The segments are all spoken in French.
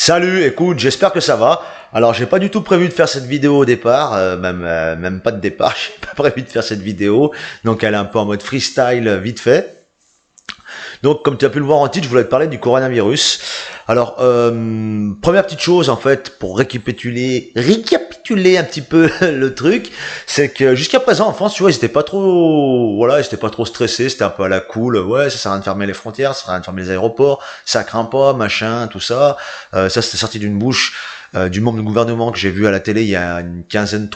Salut, écoute, j'espère que ça va. Alors, j'ai pas du tout prévu de faire cette vidéo au départ, même pas de départ, j'ai pas prévu de faire cette vidéo. Donc, elle est un peu en mode freestyle, vite fait. Donc, comme tu as pu le voir en titre, je voulais te parler du coronavirus. Alors, première petite chose, en fait, pour récapituler un petit peu le truc, c'est que jusqu'à présent, en France, tu vois, ils étaient pas trop, voilà, ils étaient pas trop stressés, c'était un peu à la cool. Ouais, ça sert à rien de fermer les frontières, ça sert à rien de fermer les aéroports, ça craint pas, machin, tout ça. Ça, c'était sorti d'une bouche du membre du gouvernement que j'ai vu à la télé il y a une 15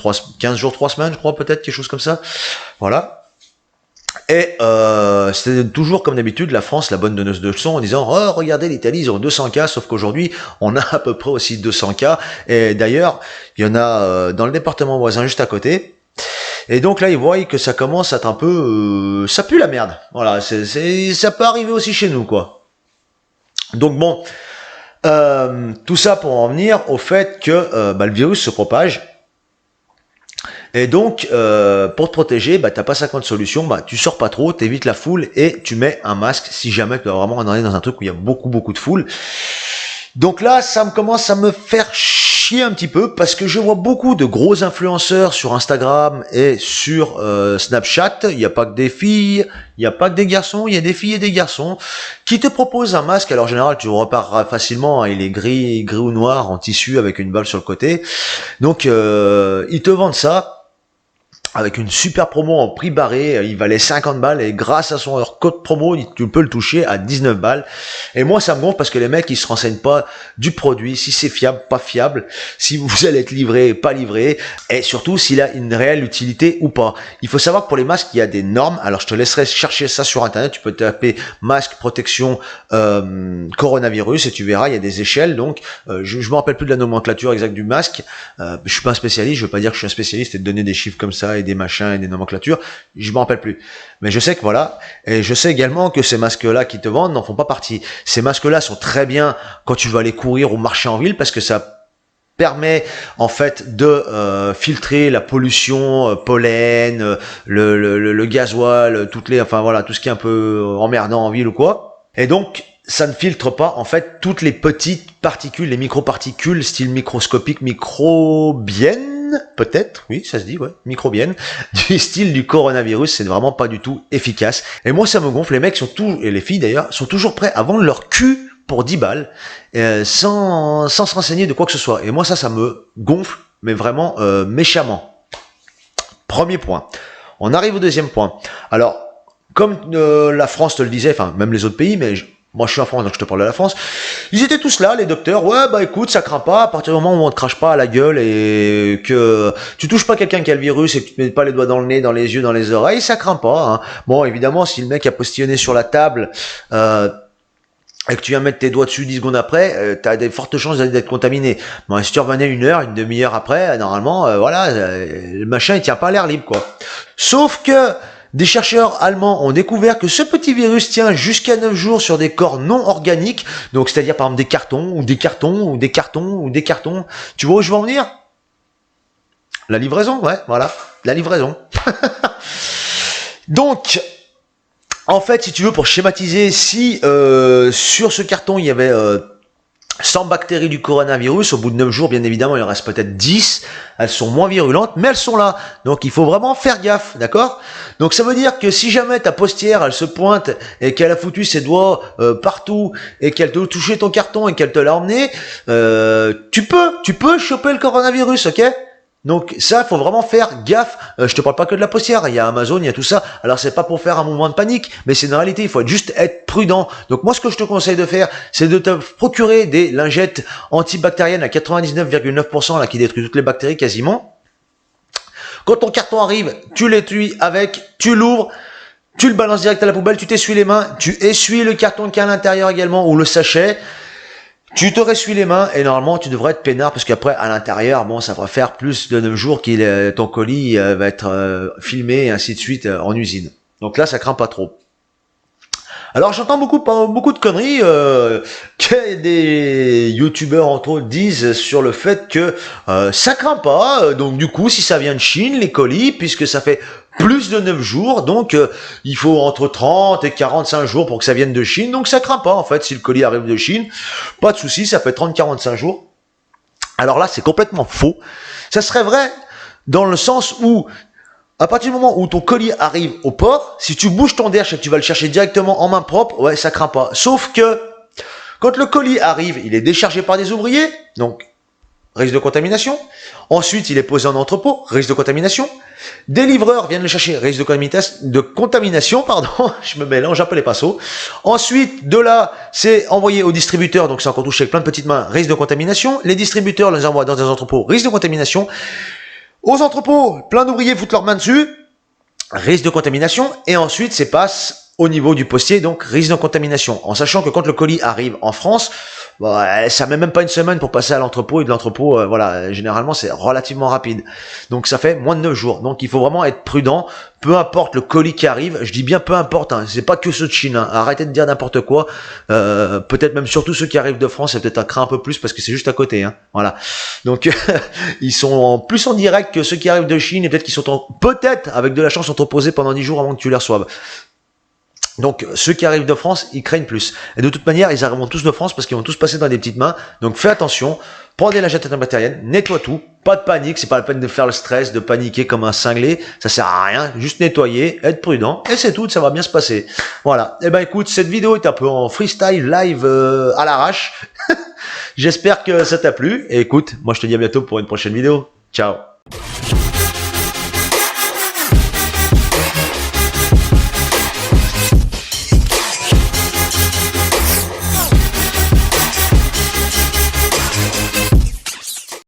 jours, 3 semaines, je crois, peut-être, quelque chose comme ça. Voilà. Et c'était toujours comme d'habitude la France la bonne donneuse de leçons en disant oh regardez l'Italie ils ont 200 cas sauf qu'aujourd'hui on a à peu près aussi 200 cas et d'ailleurs il y en a dans le département voisin juste à côté et donc là ils voient que ça commence à être un peu ça pue la merde, voilà, ça peut arriver aussi chez nous quoi. Donc bon, tout ça pour en venir au fait que le virus se propage. Et donc, pour te protéger, t'as pas 50 solutions, tu sors pas trop, t'évites la foule et tu mets un masque si jamais tu dois vraiment aller dans un truc où il y a beaucoup de foule. Donc là, ça me commence à me faire chier un petit peu parce que je vois beaucoup de gros influenceurs sur Instagram et sur Snapchat. Il n'y a pas que des filles, il n'y a pas que des garçons, il y a des filles et des garçons qui te proposent un masque. Alors en général, tu repars facilement, hein, il est gris ou noir en tissu avec une balle sur le côté. Donc ils te vendent ça avec une super promo en prix barré, il valait 50 balles et grâce à son leur code promo, tu peux le toucher à 19 balles. Et moi, ça me gonfle parce que les mecs, ils se renseignent pas du produit, si c'est fiable, pas fiable, si vous allez être livré, pas livré, et surtout s'il a une réelle utilité ou pas. Il faut savoir que pour les masques, il y a des normes. Alors, je te laisserai chercher ça sur Internet. Tu peux taper masque protection coronavirus et tu verras, il y a des échelles. Donc, je me rappelle plus de la nomenclature exacte du masque. Je suis pas un spécialiste. Je veux pas dire que je suis un spécialiste et de donner des chiffres comme ça des machins et des nomenclatures, je m'en rappelle plus. Mais je sais que voilà, et je sais également que ces masques-là qui te vendent n'en font pas partie. Ces masques-là sont très bien quand tu vas aller courir ou marcher en ville parce que ça permet en fait de filtrer la pollution, pollen, le gasoil, enfin voilà, tout ce qui est un peu emmerdant en ville ou quoi. Et donc ça ne filtre pas en fait toutes les petites particules, les microparticules style microscopique, microbiennes, peut-être, oui, ça se dit, ouais, microbienne, du style du coronavirus, c'est vraiment pas du tout efficace. Et moi, ça me gonfle, les mecs et les filles d'ailleurs, sont toujours prêts à vendre leur cul pour 10 balles, sans se renseigner de quoi que ce soit. Et moi, ça me gonfle, mais vraiment méchamment. Premier point. On arrive au deuxième point. Alors, comme la France te le disait, enfin, même les autres pays, mais moi, je suis en France, donc je te parle de la France. Ils étaient tous là, les docteurs. Ouais, écoute, ça craint pas. À partir du moment où on te crache pas à la gueule et que tu touches pas quelqu'un qui a le virus et que tu te mets pas les doigts dans le nez, dans les yeux, dans les oreilles, ça craint pas. Hein. Bon, évidemment, si le mec a postillonné sur la table et que tu viens mettre tes doigts dessus 10 secondes après, tu as des fortes chances d'être contaminé. Bon, si tu revenais une demi-heure après, normalement, voilà, le machin, il tient pas à l'air libre, quoi. Sauf que des chercheurs allemands ont découvert que ce petit virus tient jusqu'à 9 jours sur des corps non organiques, donc c'est-à-dire par exemple des cartons, ou des cartons, ou des cartons, ou des cartons. Tu vois où je veux en venir? La livraison, ouais, voilà, la livraison. Donc, en fait, si tu veux, pour schématiser, si sur ce carton, il y avait 100 bactéries du coronavirus, au bout de 9 jours, bien évidemment, il en reste peut-être 10. Elles sont moins virulentes, mais elles sont là. Donc, il faut vraiment faire gaffe, d'accord? Donc, ça veut dire que si jamais ta postière, elle se pointe et qu'elle a foutu ses doigts partout et qu'elle te touché ton carton et qu'elle te l'a emmené, tu peux choper le coronavirus, ok? Donc ça, il faut vraiment faire gaffe. Je te parle pas que de la postière, il y a Amazon, il y a tout ça. Alors c'est pas pour faire un mouvement de panique, mais c'est une réalité, il faut juste être prudent. Donc moi, ce que je te conseille de faire, c'est de te procurer des lingettes antibactériennes à 99,9% là qui détruisent toutes les bactéries quasiment. Quand ton carton arrive, tu l'étuies avec, tu l'ouvres, tu le balances direct à la poubelle, tu t'essuies les mains, tu essuies le carton qui est à l'intérieur également ou le sachet. Tu te ressuies les mains et normalement tu devrais être peinard parce qu'après à l'intérieur, bon, ça va faire plus de 9 jours ton colis va être filmé et ainsi de suite en usine. Donc là, ça craint pas trop. Alors j'entends beaucoup de conneries que des youtubeurs entre autres disent sur le fait que ça craint pas. Donc du coup, si ça vient de Chine, les colis, puisque ça fait plus de 9 jours, donc il faut entre 30 et 45 jours pour que ça vienne de Chine, donc ça craint pas en fait, si le colis arrive de Chine, pas de souci, ça fait 30-45 jours. Alors là, c'est complètement faux. Ça serait vrai dans le sens où, à partir du moment où ton colis arrive au port, si tu bouges ton derche et que tu vas le chercher directement en main propre, ouais, ça craint pas. Sauf que, quand le colis arrive, il est déchargé par des ouvriers, donc risque de contamination. Ensuite, il est posé en entrepôt, risque de contamination. Des livreurs viennent le chercher, risque de contamination, pardon, je me mélange un peu les pinceaux. Ensuite, de là, c'est envoyé au distributeur, donc c'est encore touché avec plein de petites mains, risque de contamination. Les distributeurs les envoient dans des entrepôts, risque de contamination. Aux entrepôts, plein d'ouvriers foutent leurs mains dessus, risque de contamination. Et ensuite, c'est passe au niveau du postier, donc risque de contamination. En sachant que quand le colis arrive en France, bah, ça met même pas une semaine pour passer à l'entrepôt, et de l'entrepôt, voilà, généralement c'est relativement rapide. Donc ça fait moins de 9 jours. Donc il faut vraiment être prudent, peu importe le colis qui arrive, je dis bien peu importe, hein, c'est pas que ceux de Chine, hein, arrêtez de dire n'importe quoi, peut-être même surtout ceux qui arrivent de France, c'est peut-être un craint un peu plus parce que c'est juste à côté, hein, voilà. Donc ils sont plus en direct que ceux qui arrivent de Chine, et peut-être qu'ils sont peut-être avec de la chance entreposés pendant 10 jours avant que tu les reçoives. Donc, ceux qui arrivent de France, ils craignent plus. Et de toute manière, ils arriveront tous de France parce qu'ils vont tous passer dans des petites mains. Donc, fais attention. Prends des lingettes antibactériennes, nettoie tout. Pas de panique, c'est pas la peine de faire le stress, de paniquer comme un cinglé. Ça sert à rien. Juste nettoyer, être prudent. Et c'est tout, ça va bien se passer. Voilà. Eh ben, écoute, cette vidéo est un peu en freestyle, live, à l'arrache. J'espère que ça t'a plu. Et écoute, moi, je te dis à bientôt pour une prochaine vidéo. Ciao.